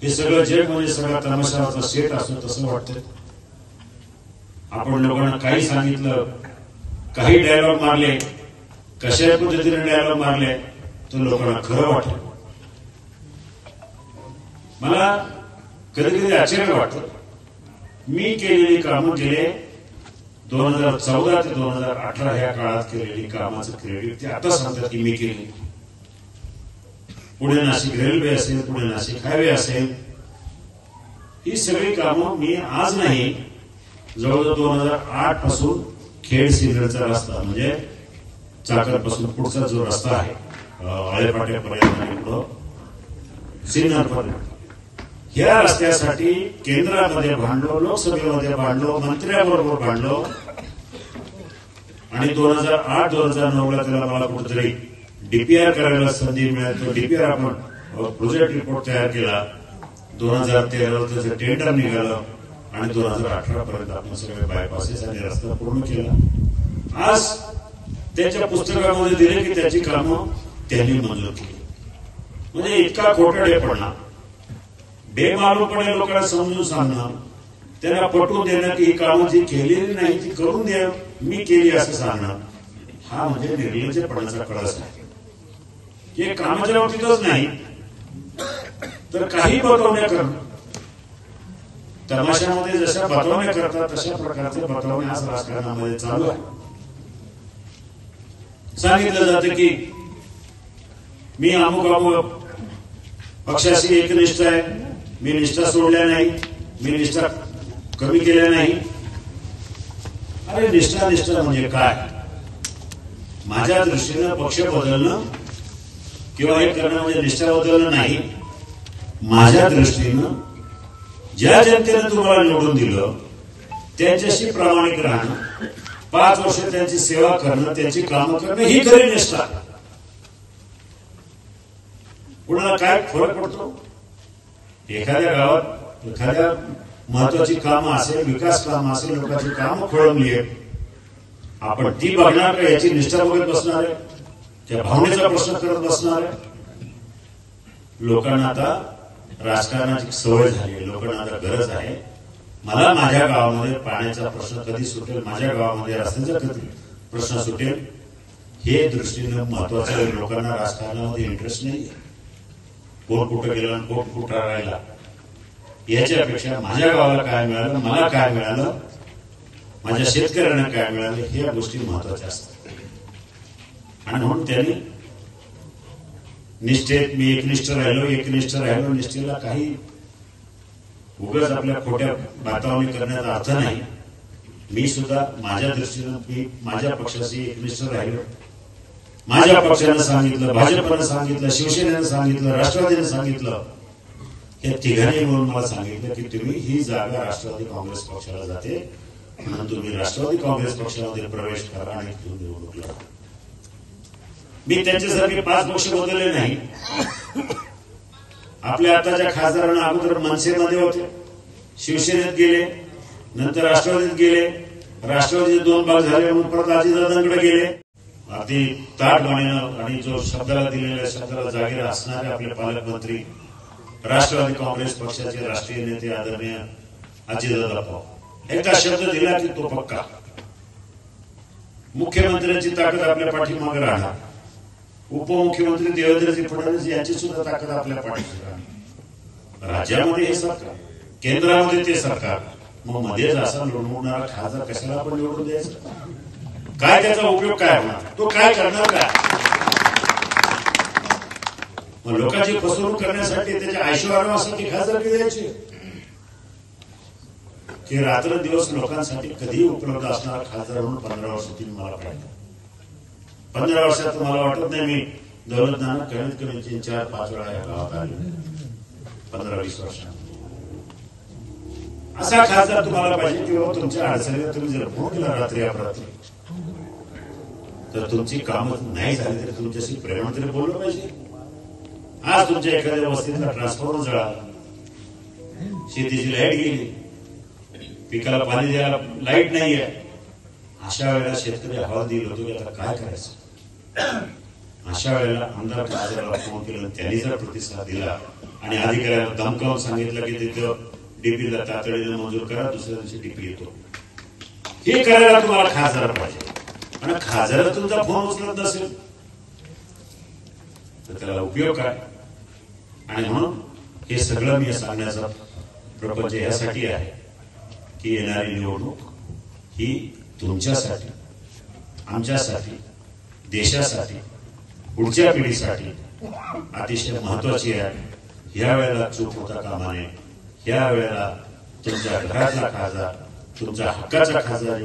हे सगळं जग म्हणजे सगळा तमाशाचा सेट असतो तसं वाटतं. आपण लोकांना काही सांगितलं, काही डायलॉग मारले, कशा पद्धतीने डायलॉग मारले तर लोकांना खरं वाटलं. मला कधी कधी आश्चर्य वाटतं. मी केलेली कामं गेले 2014 ते 2018 ह्या काळात केलेली कामाचं क्रेडिट ते आता सांगतात की मी केली. पुणे नाशिक रेल्वे असेल, पुणे नाशिक हायवे असेल, ही सगळी कामं मी आज नाही, जवळजवळ 2008 पासून खेड सिन्नरचा रस्ता म्हणजे चाकरपासून पुढचा जो रस्ता आहे आळेपाट्यापर्यंत आणि पुढं सिन्नरपर्यंत, ह्या रस्त्यासाठी केंद्रामध्ये भांडलो, लोकसभेमध्ये भांडलो, मंत्र्यांबरोबर भांडलो आणि 2008-2009 त्याला मला कुठेतरी डीपीआर करायला संधी मिळाली. तो डीपीआर आपण प्रोजेक्ट रिपोर्ट तयार केला. 2013 त्याचं टेंडर निघालं आणि 2018 पर्यंत आपण सगळे बायपासेस आणि रस्ता पूर्ण केला. आज त्याच्या पुस्तकामध्ये दिले की त्याची कामं त्यांनी मंजूर केली. म्हणजे इतका खोटारडेपणा, बेमालूपणे लोकांना समजून सांगणं, त्यांना पटवून देणं की ही कामं जी केलेली नाही ती करून दे, मी केली असं सांगणं, हा म्हणजे निर्लज्जपणाचा कळस आहे. हे कामाच्या बाबतीतच नाही तर काही बतवण्या करणं, तमाशामध्ये जशा बतवण्या करतात तशा प्रकारचे बतवण्या आज राजकारणामध्ये चालू आहे. सांगितलं जातं की मी अमुक अमुक पक्षाशी एकनिष्ठ आहे, मी निष्ठा सोडल्या नाही, मी निष्ठा कमी केल्या नाही. अरे निष्ठा म्हणजे काय? माझ्या दृष्टीनं पक्ष बदलणं किंवा हे करणं म्हणजे निष्ठा बदलणं नाही. माझ्या दृष्टीनं ज्या जनतेनं तुम्हाला निवडून दिलं त्यांच्याशी प्रामाणिक राहणं, 5 वर्ष त्यांची सेवा करणं, त्यांची कामं करणं ही खरी निष्ठा. कुणाला काय फरक पडतो? एखाद्या गावात एखाद्या महत्वाची कामं असेल, विकास कामं असेल, लोकांची कामं खोळंबली आहेत, आपण ती बघणार का? याची निष्ठा बघत बसणार आहे? त्या भावनेचा प्रश्न करत बसणार आहे? लोकांना आता राजकारणाची सवय झाली आहे, लोकांना आता गरज आहे. मला माझ्या गावामध्ये पाण्याचा प्रश्न कधी सुटेल, माझ्या गावामध्ये रस्त्याचा कधी प्रश्न सुटेल, हे दृष्टीनं महत्वाचं आहे. लोकांना राजकारणामध्ये इंटरेस्ट नाही. कोण कुठं गेलं आणि कोण कुठं राहिला याच्यापेक्षा माझ्या गावाला काय मिळालं, मला काय मिळालं, माझ्या शेतकऱ्यांना काय मिळालं, ह्या गोष्टी महत्वाच्या असतात. आणि म्हणून त्यांनी निष्ठेत मी एकनिष्ठ राहिलो. निष्ठेला काही उगाच आपल्या खोट्या बातावणी करण्याचा अर्थ नाही. मी सुद्धा माझ्या दृष्टीनं मी माझ्या पक्षाशी एकनिष्ठ राहिलो. माझ्या पक्षानं सांगितलं, भाजपनं सांगितलं, शिवसेनेनं सांगितलं, राष्ट्रवादीनं सांगितलं, या तिघांनी म्हणून मला सांगितलं की तुम्ही ही जागा राष्ट्रवादी काँग्रेस पक्षाला जाते, म्हणून तुम्ही राष्ट्रवादी काँग्रेस पक्षामध्ये प्रवेश करा आणि तुम्ही निवडणूक लढवा. मी त्यांच्यासारखे 5 पक्ष बदलले नाही. आपल्या आताच्या खासदारांना अगोदर मनसेमध्ये होते, शिवसेनेत गेले, नंतर राष्ट्रवादीत गेले, राष्ट्रवादीचे 2 भाग झाले म्हणून परत अजितदादांकडे गेले. अगदी ताटपणानं आणि जो शब्दाला दिलेल्या शब्दाला जागेला असणारे आपले पालकमंत्री, राष्ट्रवादी काँग्रेस पक्षाचे राष्ट्रीय नेते आदरणीय अजितदादा पवार, एकदा शब्द दिला की तो पक्का. मुख्यमंत्र्यांची ताकद आपल्या पाठीमागे राहणार, उपमुख्यमंत्री देवेंद्रजी फडणवीस यांची सुद्धा ताकद आपल्या पाठीमागे राहणार. राज्यामध्ये हे सरकार, केंद्रामध्ये ते सरकार, मग मध्येच असा लुडबुडणारा खासदार कशाला आपण निवडून द्यायचा? काय त्याचा उपयोग काय होणार? तो काय करणार काय? मग लोकांची फसवणूक करण्यासाठी, त्याच्या ऐशोआरामासाठी खासदारकी द्यायची की रात्र दिवस लोकांसाठी कधी उपलब्ध असणारा खासदार म्हणून 15 वर्ष तुम्ही मला पाहिजे. 15 वर्षात मला वाटत नाही मी दौलतनाना कमीत कमी 3-4-5 वेळा या गावात आले. 15-20 वर्षात असा खासदार तुम्हाला पाहिजे किंवा तुमच्या अडचणीला तुम्ही जर फोन केला रात्री अपरात्री तर तुमची कामं नाही झाली तरी तुमच्याशी प्रेमाने तरी बोललं पाहिजे. आज तुमच्या एखाद्या वस्तीचा ट्रान्सफॉर्मर जळाला, शेतीची लाईट गेली, पिकाला पाणी द्यायला लाईट नाहीये, अशा वेळेला शेतकरी हवालदिल होतो की आता काय करायचं. अशा वेळेला आमदार खासदाराला फोन केला, त्यांनी जर प्रतिसाद दिला आणि अधिकाऱ्याला धमकावून सांगितलं की तिथं डीपीला तातडीनं मंजूर करा, दुसऱ्या दिवशी डीपी येतो. हे करायला तुम्हाला खासदार पाहिजे. आणि खासदार तुमचा फोन उचलत नसेल तर त्याला उपयोग काय? आणि म्हणून हे सगळं मी सांगण्याचा प्रपंच यासाठी आहे की येणारी निवडणूक ही तुमच्यासाठी, आमच्यासाठी, देशासाठी, पुढच्या पिढीसाठी अतिशय महत्वाची आहे. या वेळेला चूक होता कामा नये. या वेळेला तुमच्या घरातला खासदार, तुमच्या हक्काचा खासदार